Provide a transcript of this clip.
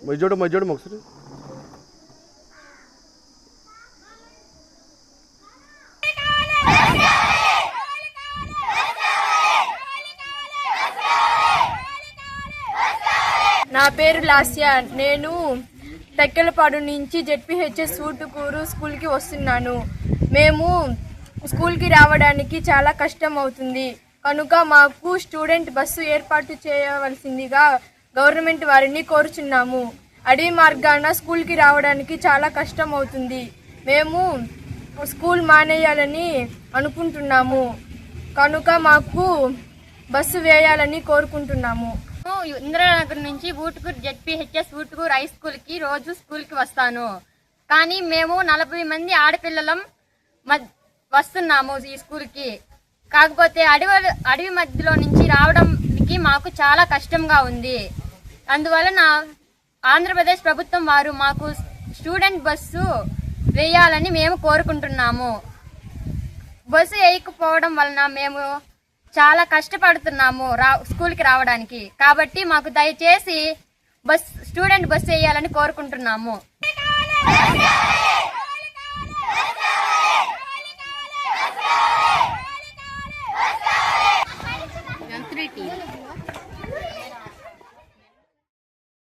మధ్యలో ఒకసారి నా పేరు లాస్య. నేను తక్కెలపాడు నుంచి జెడ్పీహెచ్ఎస్ ఊటుకూరు స్కూల్కి వస్తున్నాను. మేము స్కూల్కి రావడానికి చాలా కష్టం అవుతుంది కనుక మాకు స్టూడెంట్ బస్సు ఏర్పాటు చేయవలసిందిగా గవర్నమెంట్ వారిని కోరుచున్నాము. అడవి మార్గాన స్కూల్కి రావడానికి చాలా కష్టం అవుతుంది. మేము స్కూల్ మానేయాలని అనుకుంటున్నాము కనుక మాకు బస్సు వేయాలని కోరుకుంటున్నాము. ఇందిరానగర్ నుంచి ఊటుకూరు జెడ్పీహెచ్ఎస్ ఊటుకూరు హై స్కూల్కి రోజు స్కూల్కి వస్తాను. కానీ మేము 40 మంది ఆడపిల్లలం వస్తున్నాము ఈ స్కూల్కి. కాకపోతే అడవి మధ్యలో నుంచి రావడానికి మాకు చాలా కష్టంగా ఉంది. అందువలన ఆంధ్రప్రదేశ్ ప్రభుత్వం వారు మాకు స్టూడెంట్ బస్సు వేయాలని మేము కోరుకుంటున్నాము. బస్సు వేయకపోవడం వలన మేము చాలా కష్టపడుతున్నాము స్కూల్కి రావడానికి. కాబట్టి మాకు దయచేసి స్టూడెంట్ బస్సు వేయాలని కోరుకుంటున్నాము.